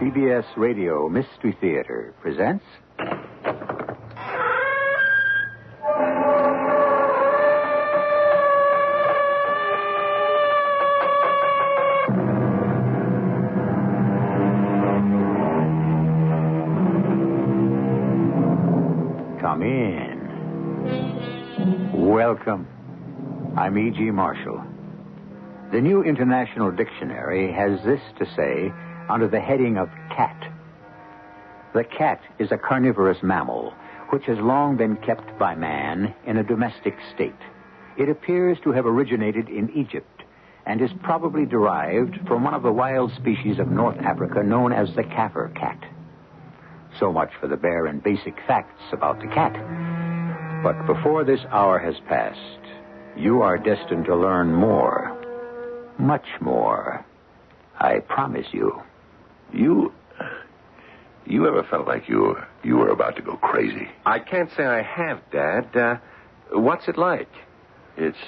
CBS Radio Mystery Theater presents... Come in. Welcome. I'm E.G. Marshall. The New International Dictionary has this to say under the heading of cat. The cat is a carnivorous mammal which has long been kept by man in a domestic state. It appears to have originated in Egypt and is probably derived from one of the wild species of North Africa known as the Kaffir cat. So much for the bare and basic facts about the cat. But before this hour has passed, you are destined to learn more. Much more. I promise you. You ever felt like you were about to go crazy? I can't say I have, Dad. What's it like? It's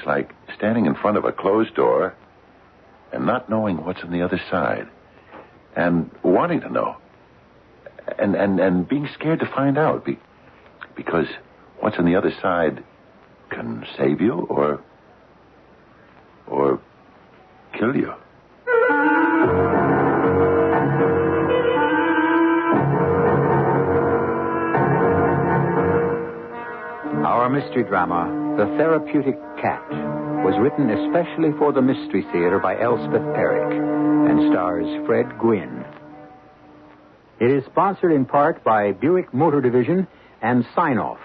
like standing in front of a closed door and not knowing what's on the other side. And wanting to know. And being scared to find out. Because what's on the other side can save you or kill you. Our mystery drama, The Therapeutic Cat, was written especially for the Mystery Theater by Elspeth Eric and stars Fred Gwynne. It is sponsored in part by Buick Motor Division and Sign-Off,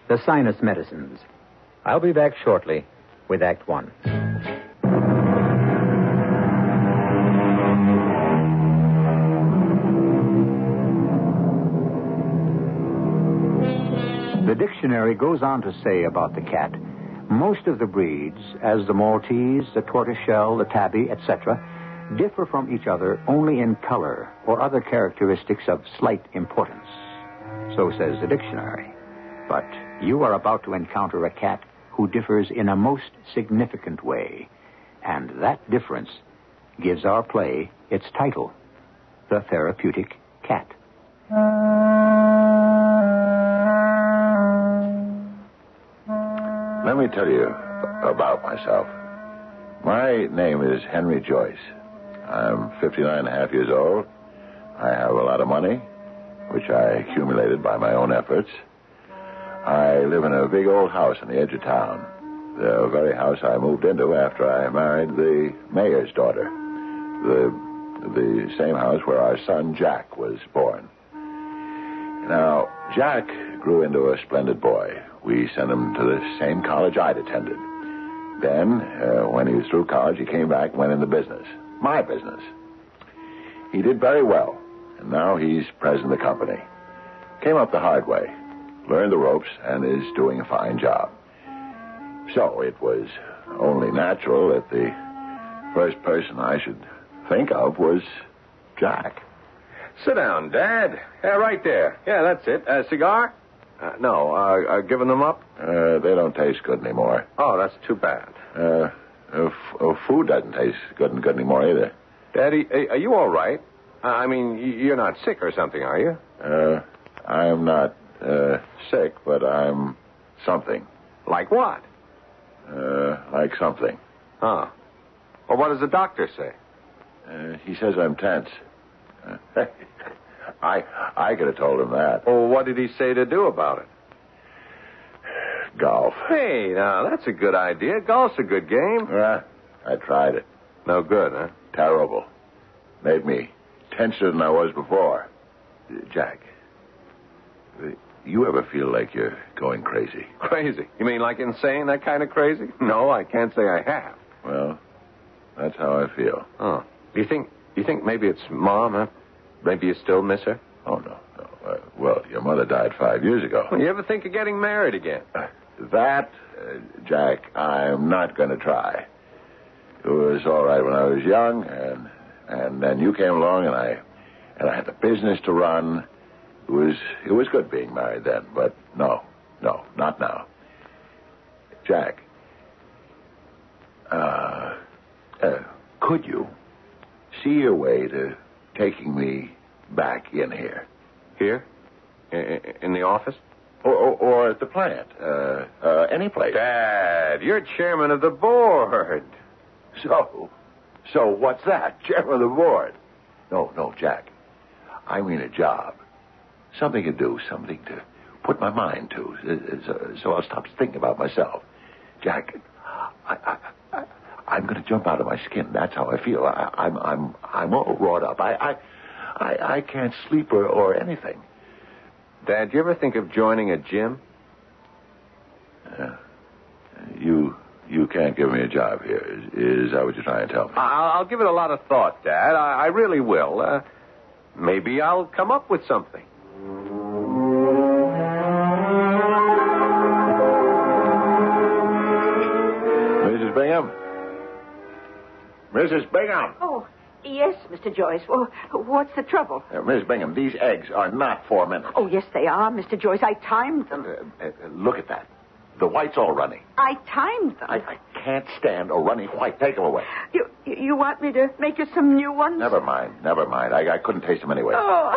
the sinus medicines. I'll be back shortly with Act One. The dictionary goes on to say about the cat, most of the breeds, as the Maltese, the tortoiseshell, the tabby, etc., differ from each other only in color or other characteristics of slight importance. So says the dictionary. But you are about to encounter a cat who differs in a most significant way. And that difference gives our play its title, The Therapeutic Cat. Let me tell you about myself. My name is Henry Joyce. I'm 59 and a half years old. I have a lot of money, which I accumulated by my own efforts. I live in a big old house on the edge of town. The very house I moved into after I married the mayor's daughter. The same house where our son Jack was born. Now, Jack grew into a splendid boy. We sent him to the same college I'd attended. Then, when he was through college, he came back and went into business. My business. He did very well, and now he's president of the company. Came up the hard way, learned the ropes, and is doing a fine job. So it was only natural that the first person I should think of was Jack. Sit down, Dad. Yeah, right there. Yeah, that's it. Cigar? No, giving them up? They don't taste good anymore. Oh, that's too bad. Food doesn't taste good anymore either. Daddy, are you all right? I mean, you're not sick or something, are you? I'm not sick, but I'm something. Like what? Like something. Huh. Well, what does the doctor say? He says I'm tense. I could have told him that. Well, what did he say to do about it? Golf. Hey, now, that's a good idea. Golf's a good game. I tried it. No good, huh? Terrible. Made me tenser than I was before. Jack, you ever feel like you're going crazy? Crazy? You mean like insane, that kind of crazy? No, I can't say I have. Well, that's how I feel. Oh. You think maybe it's Mom, huh? Maybe you still miss her? Oh, no. Well, your mother died 5 years ago. Well, you ever think of getting married again? Jack, I'm not going to try. It was all right when I was young, and then you came along, and I had the business to run. It was good being married then, but no, not now. Jack, could you see your way to taking me back in here. Here? In the office? Or at the plant. Any place. Dad, you're chairman of the board. So what's that? Chairman of the board? No, Jack. I mean a job. Something to do, something to put my mind to, so I'll stop thinking about myself. Jack, I'm going to jump out of my skin. That's how I feel. I'm all wrought up. I can't sleep or anything. Dad, you ever think of joining a gym? You can't give me a job here. Is that what you're trying to tell me? I'll give it a lot of thought, Dad. I really will. Maybe I'll come up with something. Mrs. Bingham? Mrs. Bingham! Oh, yes, Mr. Joyce. Well, what's the trouble? Mrs. Bingham, these eggs are not 4 minutes. Oh, yes, they are, Mr. Joyce. I timed them. Look at that. The white's all runny. I timed them. I can't stand a runny white. Take them away. You want me to make you some new ones? Never mind. I couldn't taste them anyway. Oh.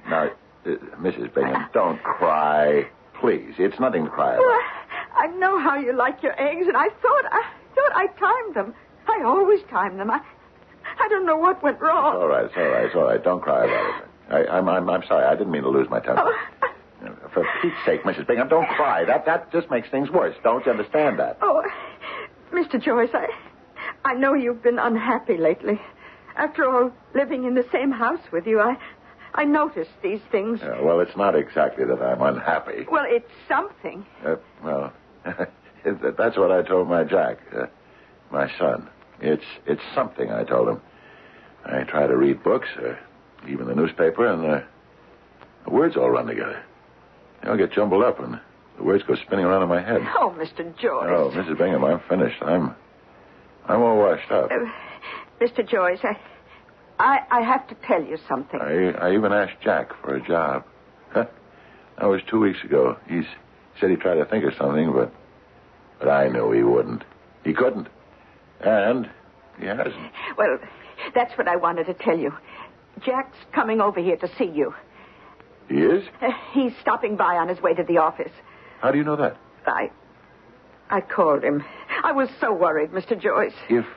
Now, Mrs. Bingham, don't cry. Please. It's nothing to cry about. Well, I know how you like your eggs, and I thought I timed them. I always time them. I don't know what went wrong. It's all right. Don't cry about it. I'm sorry. I didn't mean to lose my temper. Oh. For Pete's sake, Mrs. Bingham, don't cry. That just makes things worse. Don't you understand that? Oh, Mr. Joyce, I know you've been unhappy lately. After all, living in the same house with you, I noticed these things. Well, it's not exactly that I'm unhappy. Well, it's something. Well, that's what I told my Jack, my son. It's something, I told him. I try to read books, even the newspaper, and the words all run together. I'll get jumbled up, and the words go spinning around in my head. Oh, Mr. Joyce. Oh, Mrs. Bingham, I'm finished. I'm all washed up. Mr. Joyce, I have to tell you something. I even asked Jack for a job. That was 2 weeks ago. He said he'd try to think of something, but I knew he wouldn't. He couldn't. And he hasn't. Well, that's what I wanted to tell you. Jack's coming over here to see you. He is? He's stopping by on his way to the office. How do you know that? I called him. I was so worried, Mr. Joyce. If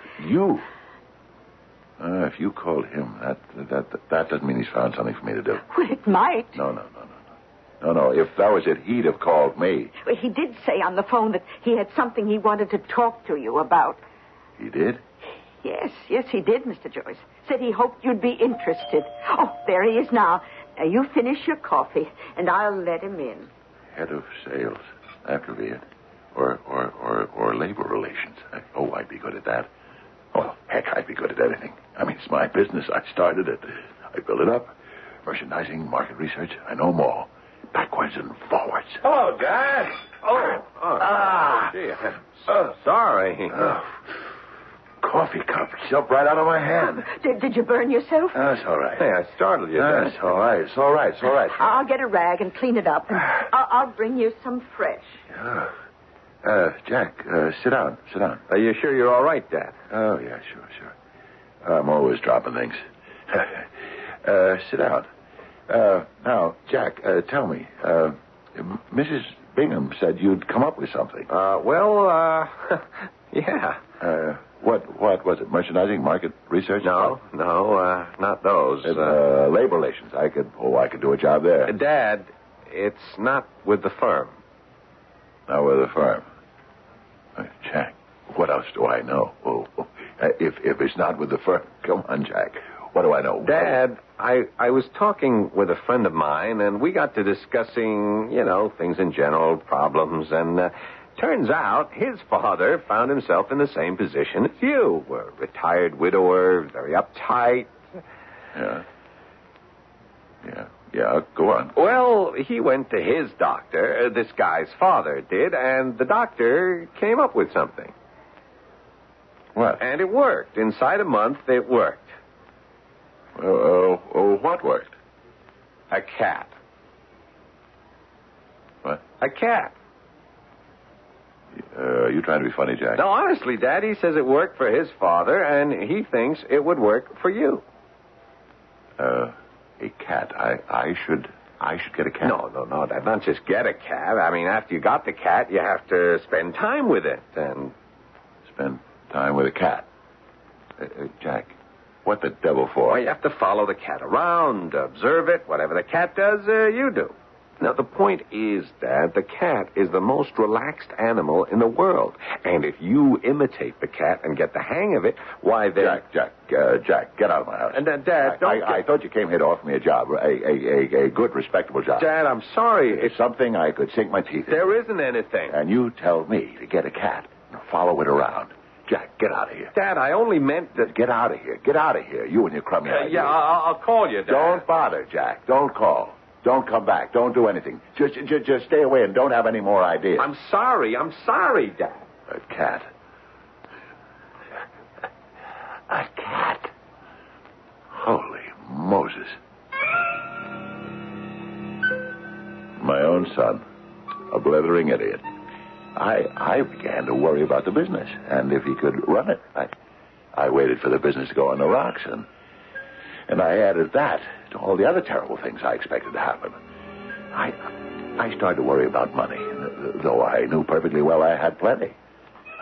you called him, that doesn't mean he's found something for me to do. Well, it might. No. If that was it, he'd have called me. Well, he did say on the phone that he had something he wanted to talk to you about. He did? Yes, he did, Mr. Joyce. Said he hoped you'd be interested. Oh, there he is now. Now, you finish your coffee, and I'll let him in. Head of sales. That could be it. Or labor relations. I'd be good at that. Oh, heck, I'd be good at anything. I mean, it's my business. I started it. I built it up. Merchandising, market research. I know them all. Backwards and forwards. Hello, Dad. Gee, sorry. Coffee cup jumped right out of my hand. Did you burn yourself? That's all right. Hey, I startled you, Dad. That's all right. It's all right. I'll get a rag and clean it up. And I'll bring you some fresh. Jack, sit down. Are you sure you're all right, Dad? Oh, yeah, sure. I'm always dropping things. Sit down. Now, Jack, tell me, Mrs. Bingham said you'd come up with something. Yeah. What was it? Merchandising, market research? No, not those. Labor relations. I could do a job there. Dad, it's not with the firm. Not with the firm. Jack, what else do I know? If it's not with the firm, come on, Jack. What do I know? Dad, I was talking with a friend of mine, and we got to discussing, things in general, problems, and turns out his father found himself in the same position as you. A retired widower, very uptight. Yeah, go on. Well, he went to his doctor, this guy's father did, and the doctor came up with something. What? And it worked. Inside a month, it worked. What worked? A cat. What? A cat. Are you trying to be funny, Jack? No, honestly, Dad, he says it worked for his father, and he thinks it would work for you. A cat. I should get a cat. No, Dad. Not just get a cat. I mean, after you got the cat, you have to spend time with it. And spend time with a cat. Jack, what the devil for? Well, you have to follow the cat around, observe it. Whatever the cat does, you do. Now, the point is, Dad, the cat is the most relaxed animal in the world. And if you imitate the cat and get the hang of it, why then... Jack, get out of my house. And Dad, I thought you came here to offer me a job, a good, respectable job. Dad, I'm sorry. It's something I could sink my teeth in. There isn't anything. And you tell me to get a cat and follow it around. Jack, get out of here. Dad, I only meant that... Get out of here. Get out of here, you and your crummy ideas. Yeah, I'll call you, Dad. Don't bother, Jack. Don't call. Don't come back. Don't do anything. Just stay away and don't have any more ideas. I'm sorry, Dad. A cat. A cat. Holy Moses. My own son. A blithering idiot. I began to worry about the business and if he could run it. I waited for the business to go on the rocks and I added that to all the other terrible things I expected to happen. I started to worry about money, though I knew perfectly well I had plenty.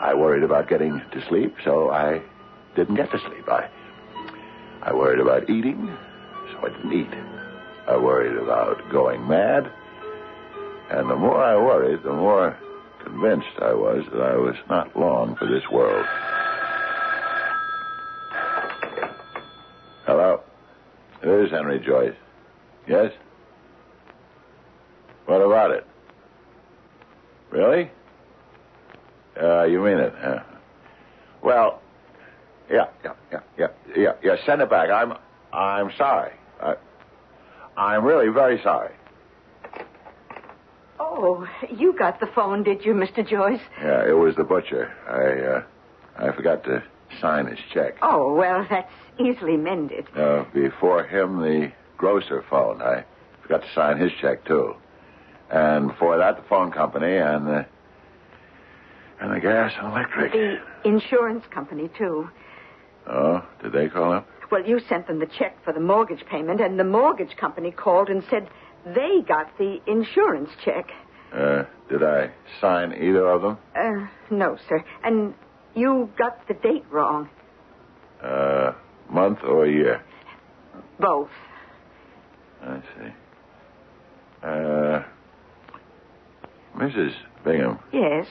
I worried about getting to sleep, so I didn't get to sleep. I worried about eating, so I didn't eat. I worried about going mad, and the more I worried, the more convinced I was that I was not long for this world. Hello? This is Henry Joyce. Yes? What about it? Really? You mean it? Well, yeah. Send it back. I'm sorry. I'm really very sorry. Oh, you got the phone, did you, Mr. Joyce? Yeah, it was the butcher. I forgot to sign his check. Oh, well, that's easily mended. Before him, the grocer phoned. I forgot to sign his check, too. And before that, the phone company and the gas and electric. The insurance company, too. Oh, did they call up? Well, you sent them the check for the mortgage payment, and the mortgage company called and said they got the insurance check. Did I sign either of them? No, sir. And you got the date wrong. Month or year? Both. I see. Mrs. Bingham. Yes?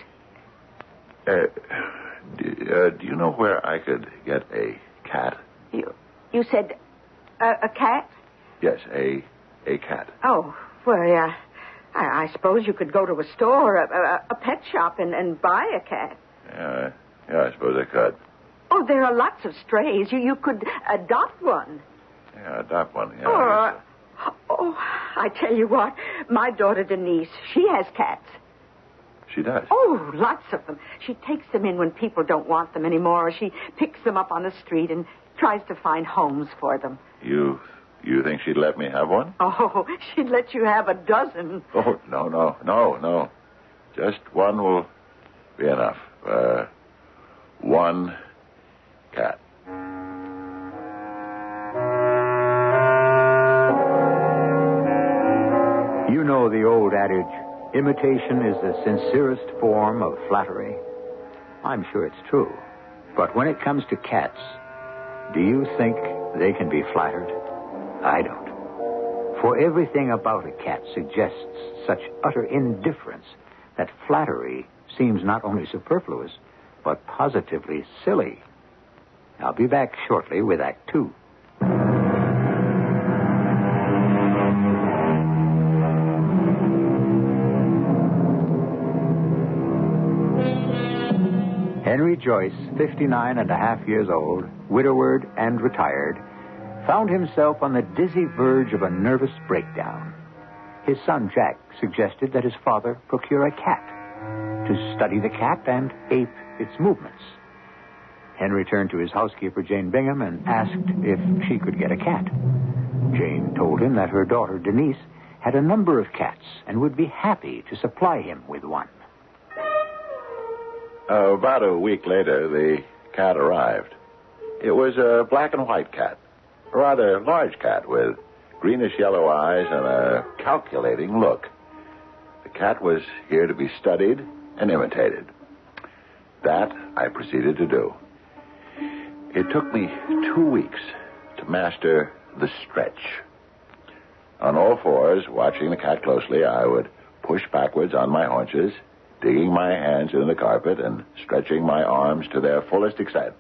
Do you know where I could get a cat? You said a cat? Yes, a cat. Oh, well, yeah. I suppose you could go to a store, a pet shop, and buy a cat. Yeah, I suppose I could. Oh, there are lots of strays. You could adopt one. Yeah, adopt one, yeah. Or, I tell you what, my daughter Denise, she has cats. She does? Oh, lots of them. She takes them in when people don't want them anymore, or she picks them up on the street and tries to find homes for them. You think she'd let me have one? Oh, she'd let you have a dozen. Oh, no. Just one will be enough. One cat. You know the old adage, imitation is the sincerest form of flattery. I'm sure it's true. But when it comes to cats, do you think they can be flattered? I don't. For everything about a cat suggests such utter indifference that flattery seems not only superfluous, but positively silly. I'll be back shortly with Act 2. Henry Joyce, 59 and a half years old, widowered and retired, found himself on the dizzy verge of a nervous breakdown. His son, Jack, suggested that his father procure a cat to study the cat and ape its movements. Henry turned to his housekeeper, Jane Bingham, and asked if she could get a cat. Jane told him that her daughter, Denise, had a number of cats and would be happy to supply him with one. About a week later, the cat arrived. It was a black and white cat, A rather large cat with greenish-yellow eyes and a calculating look. The cat was here to be studied and imitated. That I proceeded to do. It took me 2 weeks to master the stretch. On all fours, watching the cat closely, I would push backwards on my haunches, digging my hands into the carpet and stretching my arms to their fullest extent.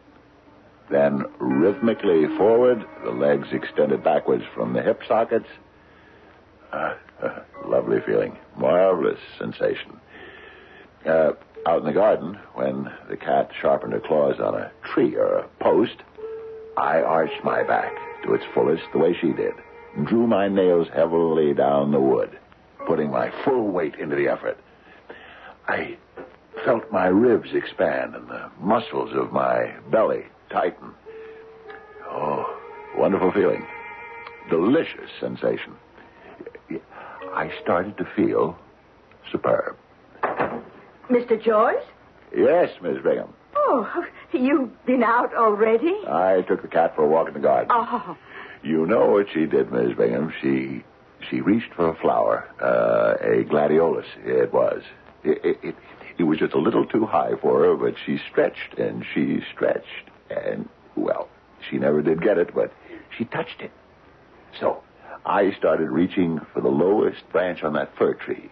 Then, rhythmically forward, the legs extended backwards from the hip sockets. Lovely feeling. Marvelous sensation. Out in the garden, when the cat sharpened her claws on a tree or a post, I arched my back to its fullest the way she did, and drew my nails heavily down the wood, putting my full weight into the effort. I felt my ribs expand and the muscles of my belly tighten. Oh, wonderful feeling. Delicious sensation. I started to feel superb. Mr. Joyce? Yes, Miss Bingham. Oh, you've been out already? I took the cat for a walk in the garden. Oh. You know what she did, Miss Bingham. She reached for a flower, a gladiolus, it was. It was just a little too high for her, but she stretched, and, well, she never did get it, but she touched it. So I started reaching for the lowest branch on that fir tree.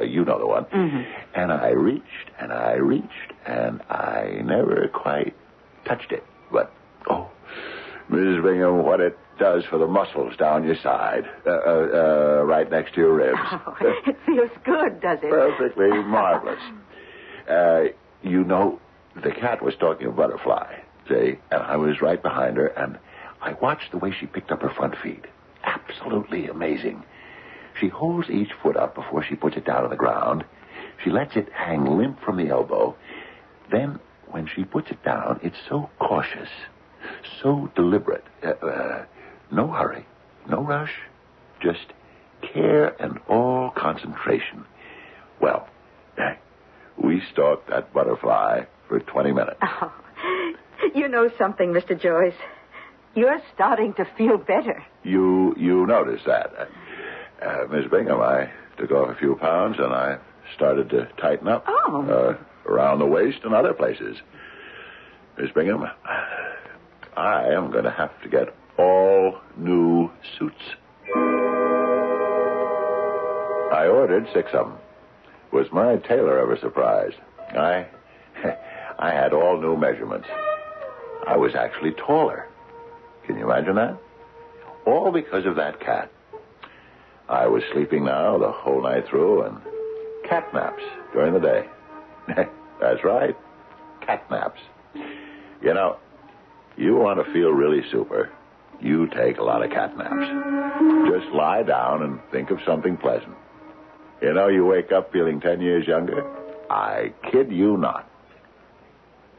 You know the one. Mm-hmm. And I reached, and I never quite touched it. But, oh, Mrs. Bingham, what it does for the muscles down your side, right next to your ribs. Oh, it feels good, does it? Perfectly marvelous. You know, the cat was stalking a butterfly, see, and I was right behind her, and I watched the way she picked up her front feet. Absolutely amazing. She holds each foot up before she puts it down on the ground. She lets it hang limp from the elbow. Then, when she puts it down, it's so cautious, so deliberate. No hurry, no rush, just care and all concentration. Well, we stalked that butterfly for 20 minutes. Oh, you know something, Mr. Joyce. You're starting to feel better. You noticed that. Miss Bingham, I took off a few pounds and I started to tighten up. Oh. Around the waist and other places. Miss Bingham, I am going to have to get all new suits. I ordered 6 of them. Was my tailor ever surprised? I had all new measurements. I was actually taller. Can you imagine that? All because of that cat. I was sleeping now the whole night through and cat naps during the day. That's right. Cat naps. You know, you want to feel really super, you take a lot of cat naps. Just lie down and think of something pleasant. You know, you wake up feeling 10 years younger. I kid you not.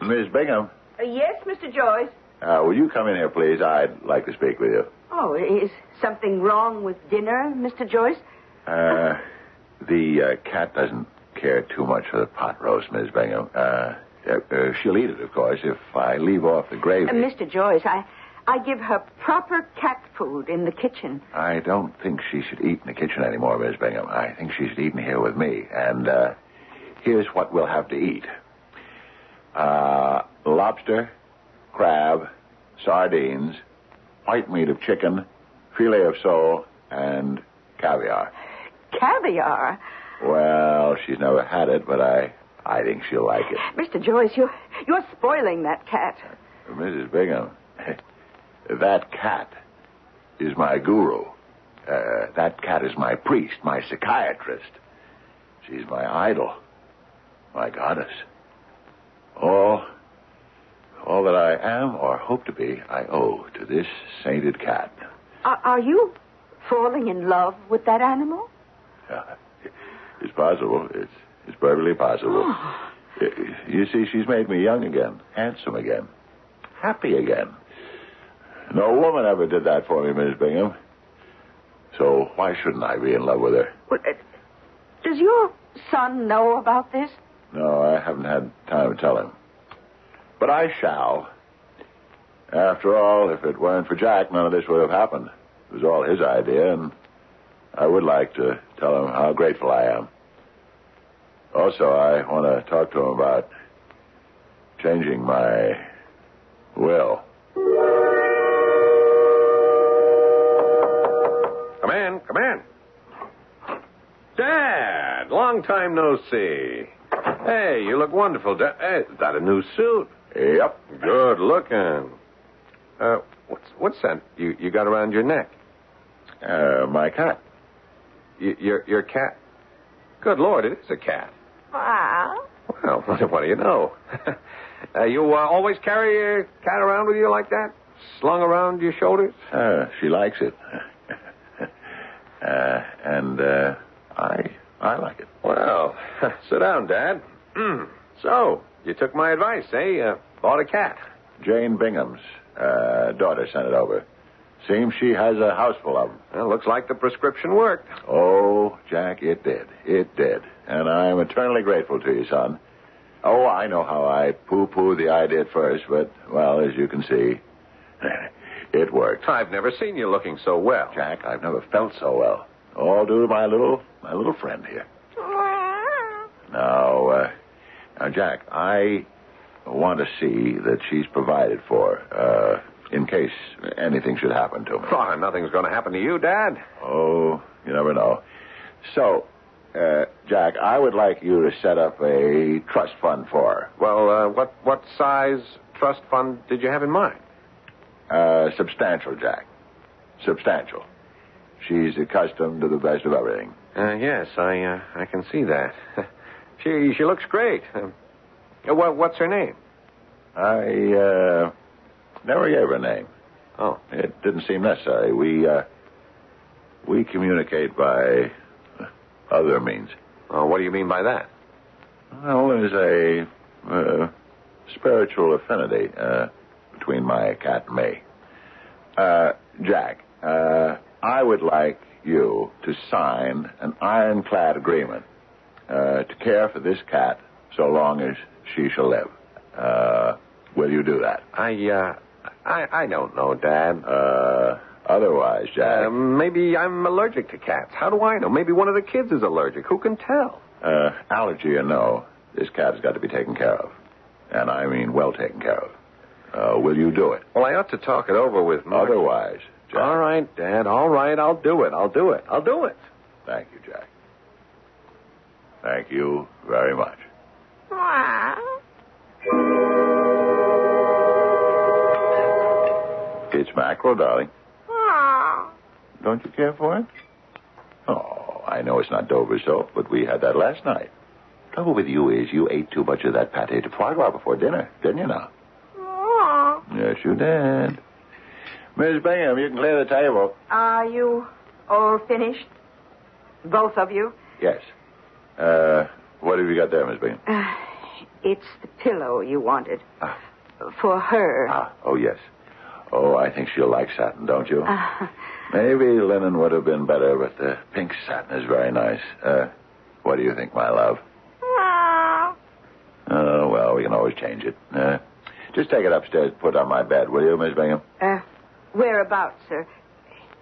Miss Bingham. Yes, Mr. Joyce? Will you come in here, please? I'd like to speak with you. Oh, is something wrong with dinner, Mr. Joyce? The cat doesn't care too much for the pot roast, Miss Bingham. She'll eat it, of course, if I leave off the gravy. Mr. Joyce, I give her proper cat food in the kitchen. I don't think she should eat in the kitchen anymore, Miss Bingham. I think she should eat in here with me. And here's what we'll have to eat. Lobster, crab, sardines, white meat of chicken, filet of sole, and caviar. Caviar? Well, she's never had it, but I think she'll like it. Mr. Joyce, you're spoiling that cat. Mrs. Bingham, that cat is my guru. That cat is my priest, my psychiatrist. She's my idol, my goddess. All that I am or hope to be, I owe to this sainted cat. Are you falling in love with that animal? It's possible. It's perfectly possible. Oh. You see, she's made me young again, handsome again, happy again. No woman ever did that for me, Miss Bingham. So why shouldn't I be in love with her? Well, does your son know about this? No, I haven't had time to tell him. But I shall. After all, if it weren't for Jack, none of this would have happened. It was all his idea, and I would like to tell him how grateful I am. Also, I want to talk to him about changing my will. Come in. Dad, long time no see. Hey, you look wonderful, Dad. Hey, is that a new suit? Yep. Good looking. What's that you got around your neck? My cat. Your cat? Good Lord, it is a cat. Wow. Well, what do you know? You always carry your cat around with you like that? Slung around your shoulders? She likes it. And I like it. Well, sit down, Dad. So, you took my advice, eh? Bought a cat. Jane Bingham's daughter sent it over. Seems she has a house full of them. Well, looks like the prescription worked. Oh, Jack, it did. It did. And I'm eternally grateful to you, son. Oh, I know how I poo-pooed the idea at first, but, well, as you can see, it worked. I've never seen you looking so well. Jack, I've never felt so well. All due to my little friend here. Now, Jack, I want to see that she's provided for, in case anything should happen to me. Oh, nothing's going to happen to you, Dad. Oh, you never know. So, Jack, I would like you to set up a trust fund for her. Well, what size trust fund did you have in mind? Substantial, Jack. Substantial. She's accustomed to the best of everything. Yes, I can see that. She looks great. What's her name? I never gave her a name. Oh. It didn't seem necessary. We communicate by other means. Oh, what do you mean by that? Well, there's a spiritual affinity between my cat and me. Jack, I would like you to sign an ironclad agreement to care for this cat so long as she shall live. Will you do that? I don't know, Dad. Otherwise, Jack... maybe I'm allergic to cats. How do I know? Maybe one of the kids is allergic. Who can tell? Allergy or no, this cat has got to be taken care of. And I mean well taken care of. Will you do it? Well, I ought to talk it over with Mark. Otherwise, Jack... All right, Dad. All right, I'll do it. Thank you, Jack. Thank you very much. It's mackerel, darling. Don't you care for it? Oh, I know it's not Dover soap, but we had that last night. Trouble with you is you ate too much of that pâté de foie gras before dinner, didn't you now? Yes, you did. Miss Bingham, you can clear the table. Are you all finished? Both of you? Yes. What have you got there, Miss Bingham? It's the pillow you wanted. For her. Oh, yes. Oh, I think she'll like satin, don't you? Maybe linen would have been better, but the pink satin is very nice. What do you think, my love? Oh, well, we can always change it. Just take it upstairs and put it on my bed, will you, Miss Bingham? Whereabouts, sir?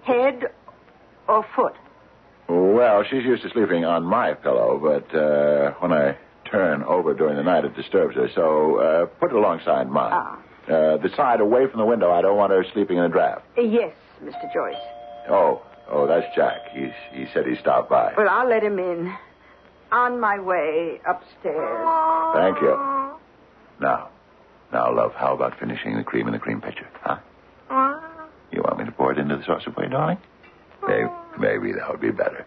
Head or foot? Well, she's used to sleeping on my pillow, but when I turn over during the night, it disturbs her. So put it alongside mine. The side away from the window. I don't want her sleeping in a draft. Yes, Mr. Joyce. Oh, that's Jack. He said he stopped by. Well, I'll let him in. On my way upstairs. Thank you. Now, love, how about finishing the cream in the cream pitcher, huh? You want me to pour it into the saucer for you, darling? Maybe that would be better.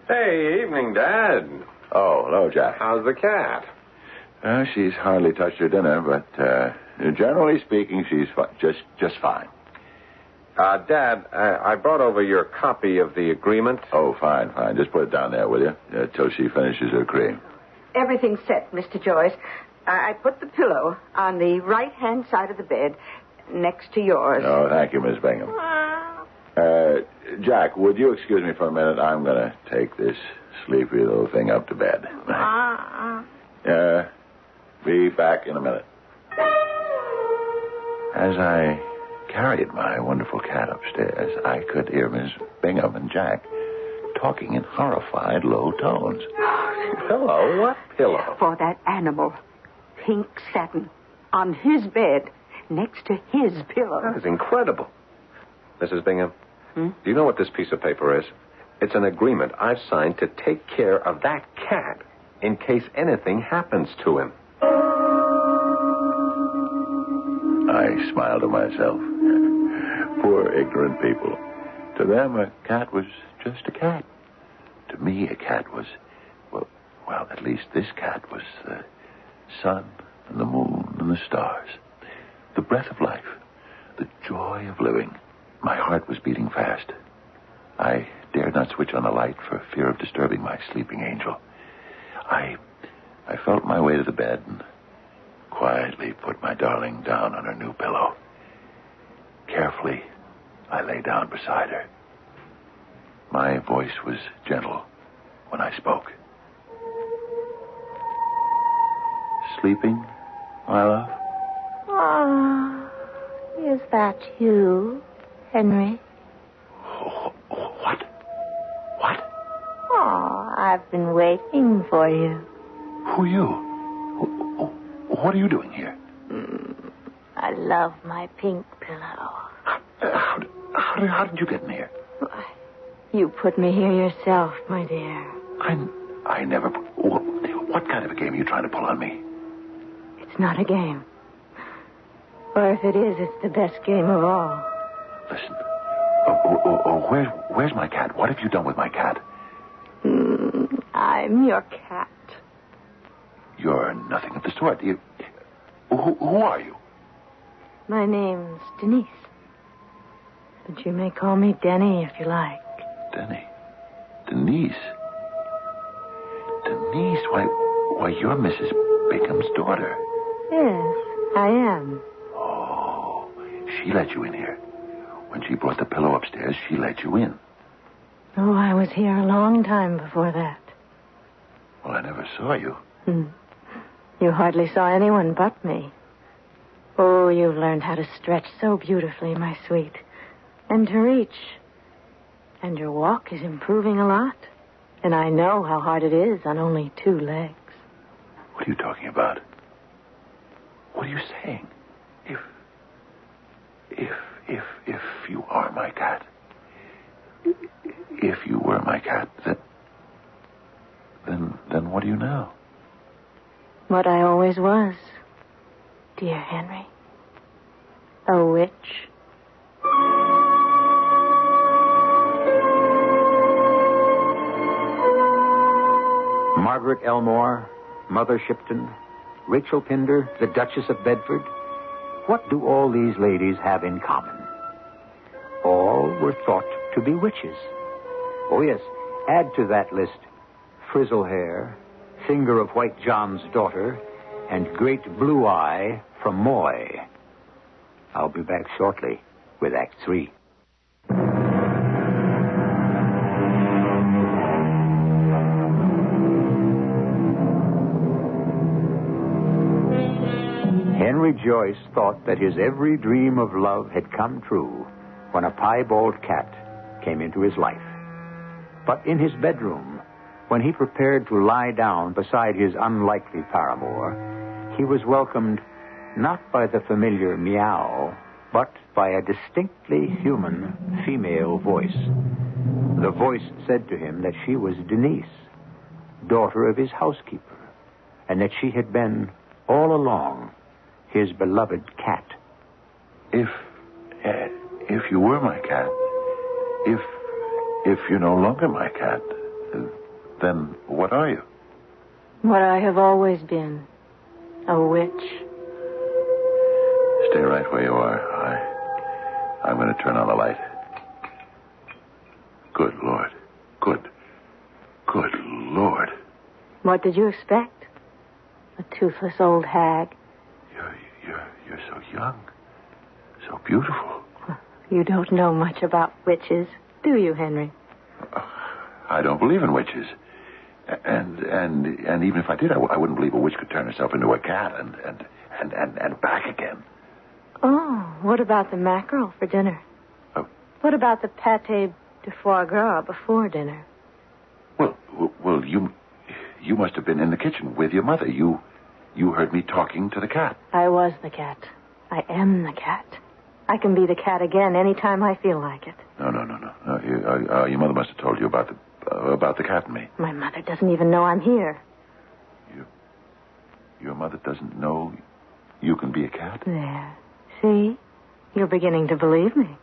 Hey, evening, Dad. Oh, hello, Jack. How's the cat? She's hardly touched her dinner, but generally speaking, she's just fine. Dad, I brought over your copy of the agreement. Oh, fine. Just put it down there, will you? Till she finishes her cream. Everything's set, Mr. Joyce. I put the pillow on the right-hand side of the bed, next to yours. Oh, thank you, Miss Bingham. Jack, would you excuse me for a minute? I'm going to take this sleepy little thing up to bed. Be back in a minute. As I carried my wonderful cat upstairs, I could hear Miss Bingham and Jack talking in horrified low tones. Pillow? What pillow? For that animal. Pink satin. On his bed. Next to his pillow. That is incredible. Mrs. Bingham, do you know what this piece of paper is? It's an agreement I've signed to take care of that cat in case anything happens to him. I smiled to myself. Poor ignorant people. To them, a cat was just a cat. To me, a cat was, well, at least this cat was the sun and the moon and the stars. The breath of life. The joy of living. My heart was beating fast. I dared not switch on the light for fear of disturbing my sleeping angel. I felt my way to the bed and quietly put my darling down on her new pillow. Carefully, I lay down beside her. My voice was gentle when I spoke. Sleeping, my love? Ah, is that you, Henry? What? What? Oh, I've been waiting for you. Who are you? What are you doing here? I love my pink pillow. How did you get in here? Why, you put me here yourself, my dear. I never... What kind of a game are you trying to pull on me? It's not a game. Or if it is, it's the best game of all. Listen. Where's my cat? What have you done with my cat? I'm your cat. You're nothing of the sort. Who are you? My name's Denise. But you may call me Denny if you like. Denny? Denise? Denise? Why, you're Mrs. Bingham's daughter. Yes, I am. Oh, she let you in here. When she brought the pillow upstairs, she let you in. Oh, I was here a long time before that. Well, I never saw you. You hardly saw anyone but me. Oh, you've learned how to stretch so beautifully, my sweet. And to reach. And your walk is improving a lot. And I know how hard it is on only 2 legs. What are you talking about? What are you saying? If you are my cat, if you were my cat, then what do you know? What I always was, dear Henry. A witch. Margaret Elmore, Mother Shipton, Rachel Pinder, the Duchess of Bedford. What do all these ladies have in common? All were thought to be witches. Oh, yes, add to that list frizzle hair, finger of White John's daughter, and great blue eye from Moy. I'll be back shortly with Act 3. Henry Joyce thought that his every dream of love had come true when a piebald cat came into his life. But in his bedroom, when he prepared to lie down beside his unlikely paramour, he was welcomed not by the familiar meow, but by a distinctly human female voice. The voice said to him that she was Denise, daughter of his housekeeper, and that she had been, all along, his beloved cat. If you were my cat, if you're no longer my cat, then what are you? What I have always been. A witch. Stay right where you are. I'm going to turn on the light. Good Lord. Good Lord. What did you expect? A toothless old hag. You're so young. So beautiful. You don't know much about witches, do you, Henry? I don't believe in witches. And even if I did, I wouldn't believe a witch could turn herself into a cat and back again. Oh, what about the mackerel for dinner? Oh. What about the pâté de foie gras before dinner? Well, you must have been in the kitchen with your mother. You heard me talking to the cat. I was the cat. I am the cat. I can be the cat again any time I feel like it. No. Your mother must have told you about the cat and me. My mother doesn't even know I'm here. Your mother doesn't know you can be a cat? There. See? You're beginning to believe me.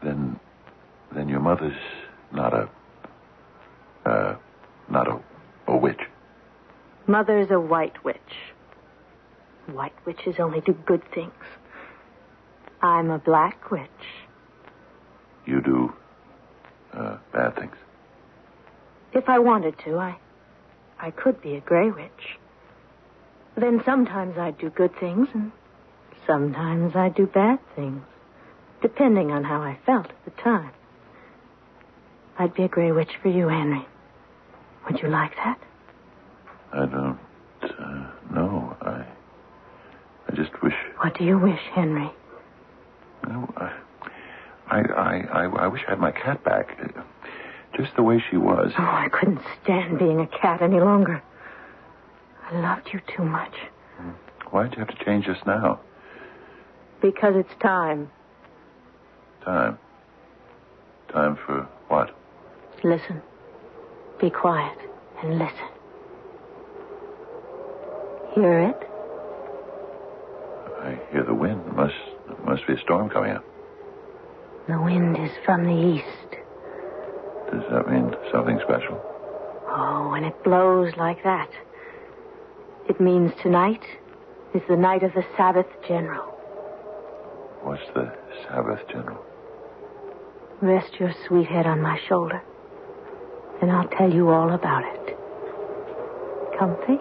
Then your mother's not a witch. Mother's a white witch. White witches only do good things. I'm a black witch. You do bad things? If I wanted to, I could be a gray witch. Then sometimes I'd do good things, and sometimes I'd do bad things, depending on how I felt at the time. I'd be a gray witch for you, Henry. Would you like that? I don't know. I just wish... What do you wish, Henry? No, I wish I had my cat back. Just the way she was. Oh, I couldn't stand being a cat any longer. I loved you too much. Why'd you have to change just now? Because it's time. Time? Time for what? Listen. Be quiet and listen. Hear it? I hear the wind. Must be a storm coming up. The wind is from the east. Does that mean something special? Oh, when it blows like that, it means tonight is the night of the Sabbath General. What's the Sabbath General? Rest your sweet head on my shoulder, and I'll tell you all about it. Comfy?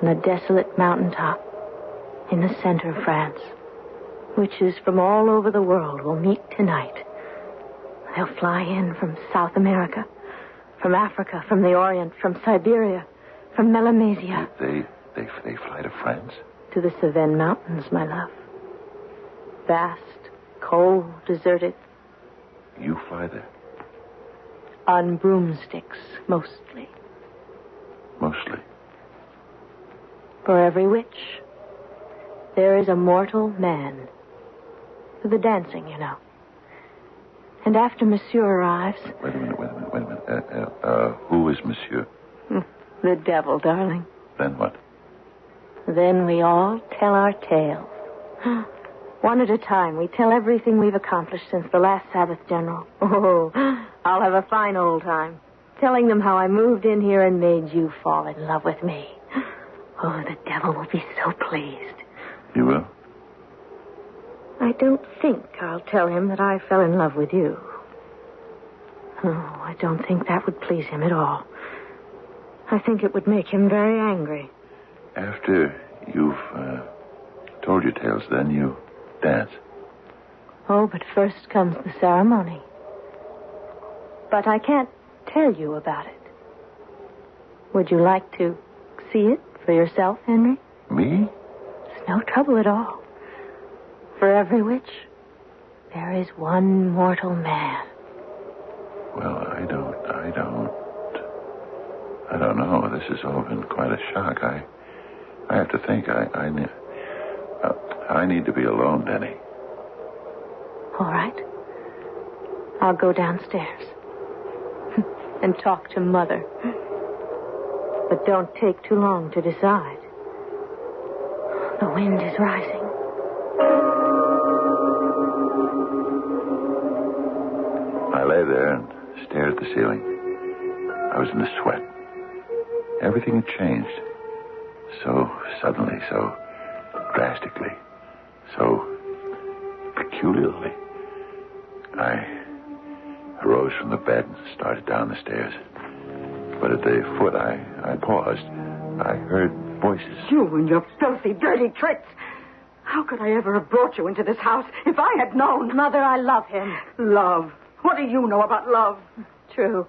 On a desolate mountaintop in the center of France, witches from all over the world will meet tonight. They'll fly in from South America, from Africa, from the Orient, from Siberia, from Melanesia. They fly to France? To the Cevennes Mountains, my love. Vast, cold, deserted. You fly there? On broomsticks, mostly. Mostly? For every witch, there is a mortal man. For the dancing, you know. And after Monsieur arrives... Wait a minute. Who is Monsieur? The devil, darling. Then what? Then we all tell our tales. One at a time, we tell everything we've accomplished since the last Sabbath General. Oh, I'll have a fine old time. Telling them how I moved in here and made you fall in love with me. Oh, the devil will be so pleased. You will? I don't think I'll tell him that I fell in love with you. Oh, I don't think that would please him at all. I think it would make him very angry. After you've told your tales, then you dance. Oh, but first comes the ceremony. But I can't tell you about it. Would you like to see it for yourself, Henry? Me? It's no trouble at all. For every witch, there is one mortal man. Well, I don't know. This has all been quite a shock. I have to think. I need to be alone, Denny. All right. I'll go downstairs and talk to Mother. But don't take too long to decide. The wind is rising. I lay there and stared at the ceiling. I was in a sweat. Everything had changed. So suddenly, so drastically, so peculiarly. I arose from the bed and started down the stairs. But at the foot, I paused. I heard voices. You and your filthy, dirty tricks. How could I ever have brought you into this house if I had known? Mother, I love him. Love? What do you know about love? True.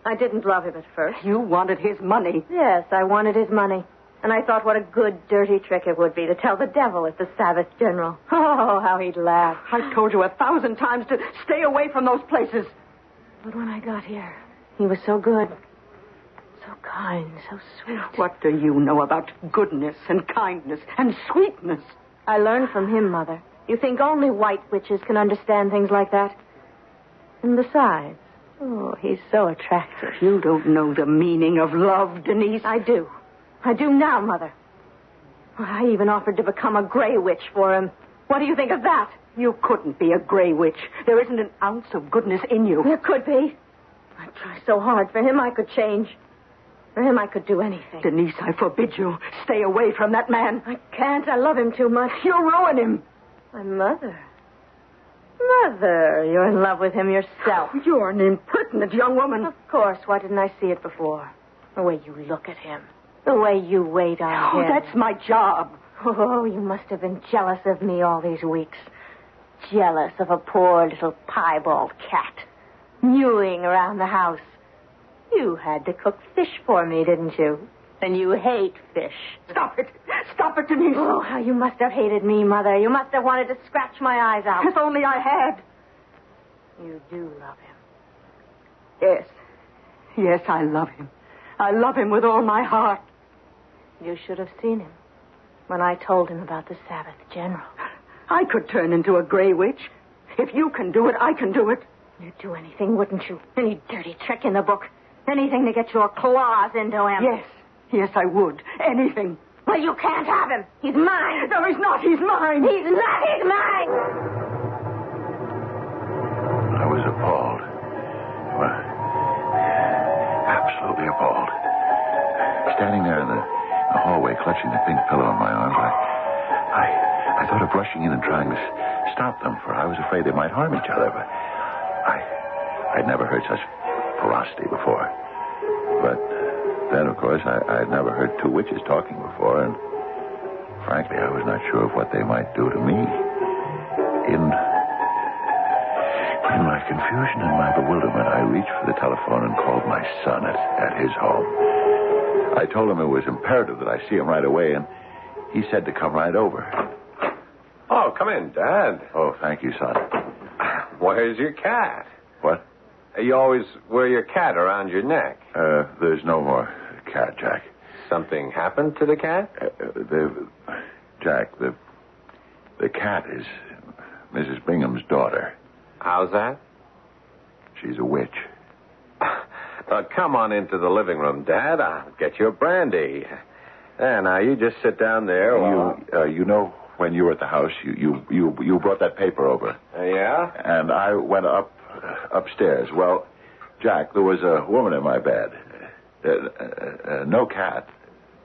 I didn't love him at first. You wanted his money. Yes, I wanted his money. And I thought what a good, dirty trick it would be to tell the devil at the Sabbath General. Oh, how he'd laugh. I told you 1,000 times to stay away from those places. But when I got here, he was so good. So kind, so sweet. What do you know about goodness and kindness and sweetness? I learned from him, Mother. You think only white witches can understand things like that? And besides, oh, he's so attractive. You don't know the meaning of love, Denise. I do. I do now, Mother. I even offered to become a gray witch for him. What do you think of that? You couldn't be a gray witch. There isn't an ounce of goodness in you. There could be. I try so hard. For him, I could change. For him, I could do anything. Denise, I forbid you. Stay away from that man. I can't. I love him too much. You'll ruin him. My mother. Mother, you're in love with him yourself. You're an impertinent young woman. Of course. Why didn't I see it before? The way you look at him. The way you wait on him. That's my job. Oh, you must have been jealous of me all these weeks. Jealous of a poor little piebald cat. Mewing around the house. You had to cook fish for me, didn't you? And you hate fish. Stop it. Stop it, Denise. Oh, how you must have hated me, Mother. You must have wanted to scratch my eyes out. If only I had. You do love him. Yes. Yes, I love him. I love him with all my heart. You should have seen him when I told him about the Sabbath General. I could turn into a gray witch. If you can do it, I can do it. You'd do anything, wouldn't you? Any dirty trick in the book. Anything to get your claws into him. Yes. Yes, I would. Anything. Well, you can't have him. He's mine. No, he's not. He's mine. He's not. He's mine. I was appalled. Well, absolutely appalled. Standing there in the hallway, clutching the pink pillow in my arms, I thought of rushing in and trying to stop them, for I was afraid they might harm each other. But I'd never heard such ferocity before. But then, of course, I'd never heard two witches talking before, and frankly, I was not sure of what they might do to me. In my confusion and my bewilderment, I reached for the telephone and called my son at his home. I told him it was imperative that I see him right away, and he said to come right over. Oh, come in, Dad. Oh, thank you, son. Where's your cat? What? You always wear your cat around your neck. There's no more cat, Jack. Something happened to the cat? Jack, the cat is Mrs. Bingham's daughter. How's that? She's a witch. Come on into the living room, Dad. I'll get you a brandy. There, now, you just sit down there. You know, when you were at the house, you brought that paper over. Yeah? And I went upstairs. Well, Jack, there was a woman in my bed. No cat.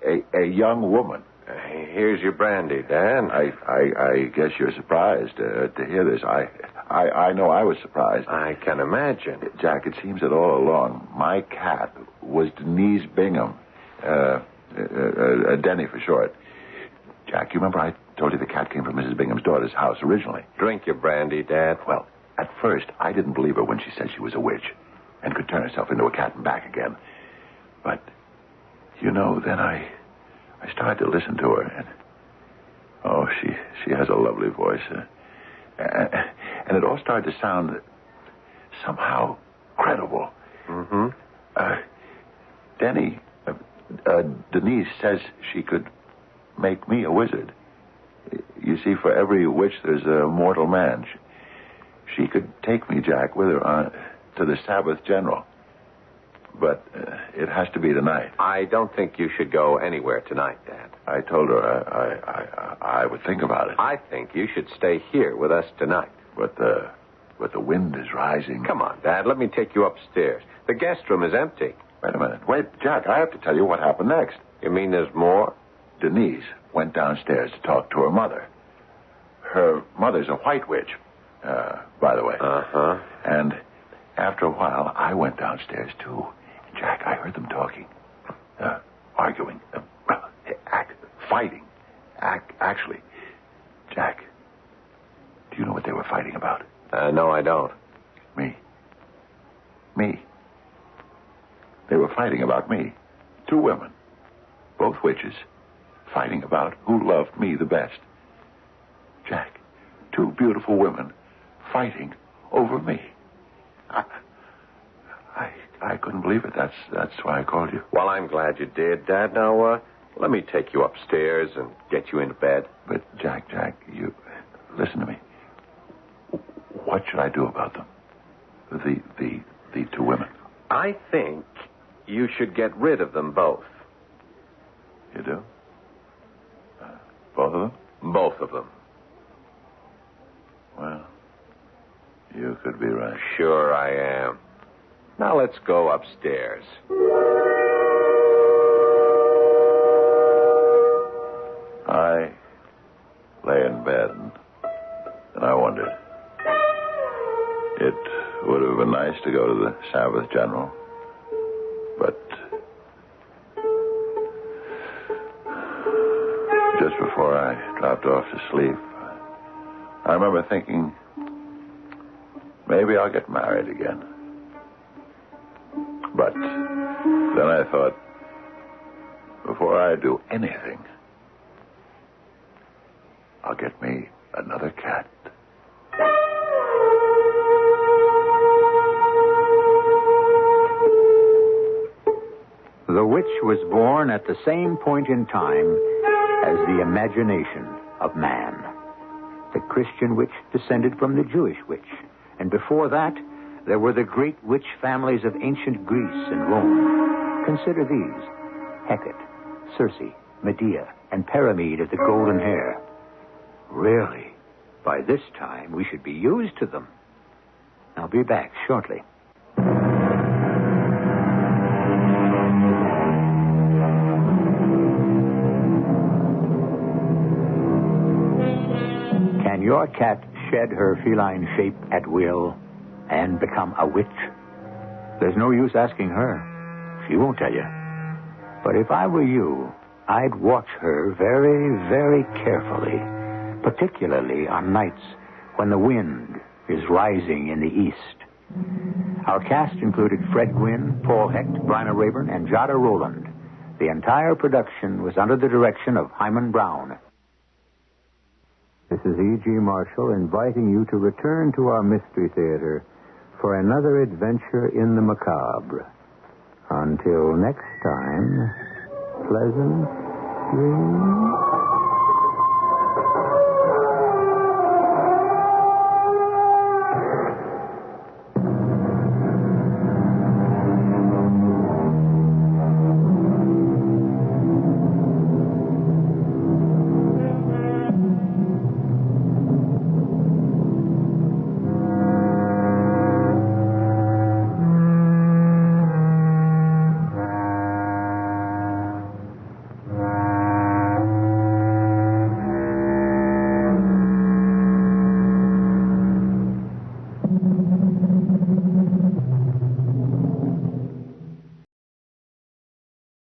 A young woman. Here's your brandy, Dan. I guess you're surprised to hear this. I know I was surprised. I can imagine. Jack, it seems that all along, my cat was Denise Bingham. Denny for short. Jack, you remember I told you the cat came from Mrs. Bingham's daughter's house originally? Drink your brandy, Dad. Well, at first, I didn't believe her when she said she was a witch and could turn herself into a cat and back again. But, you know, then I started to listen to her, and she has a lovely voice. And it all started to sound somehow credible. Mm-hmm. Denise says she could make me a wizard. You see, for every witch, there's a mortal man. She could take me, Jack, with her to the Sabbath General. But it has to be tonight. I don't think you should go anywhere tonight, Dad. I told her I would think about it. I think you should stay here with us tonight. But the wind is rising. Come on, Dad. Let me take you upstairs. The guest room is empty. Wait a minute. Wait, Jack, I have to tell you what happened next. You mean there's more? Denise went downstairs to talk to her mother. Her mother's a white witch, by the way. Uh-huh. And after a while, I went downstairs, too. Jack, I heard them talking, arguing, fighting. Actually, Jack, do you know what they were fighting about? No, I don't. Me. They were fighting about me. Two women, both witches, fighting about who loved me the best. Jack, two beautiful women fighting over me. I couldn't believe it. That's why I called you. Well, I'm glad you did, Dad. Now, let me take you upstairs and get you into bed. But, Jack, you... Listen to me. What should I do about them? The two women. I think you should get rid of them both. You do? Both of them? Both of them. Well, you could be right. Sure I am. Now let's go upstairs. I lay in bed and I wondered. It would have been nice to go to the Sabbath General, but just before I dropped off to sleep, I remember thinking, maybe I'll get married again. But then I thought, before I do anything, I'll get me another cat. The witch was born at the same point in time as the imagination of man. The Christian witch descended from the Jewish witch, and before that, there were the great witch families of ancient Greece and Rome. Consider these: Hecate, Circe, Medea, and Paramede of the golden hair. Really, by this time, we should be used to them. I'll be back shortly. Can your cat shed her feline shape at will and become a witch? There's no use asking her. She won't tell you. But if I were you, I'd watch her very, very carefully, particularly on nights when the wind is rising in the east. Our cast included Fred Gwynne, Paul Hecht, Bryna Rayburn, and Jada Rowland. The entire production was under the direction of Himan Brown. This is E.G. Marshall inviting you to return to our Mystery Theater for another adventure in the macabre. Until next time, pleasant dreams.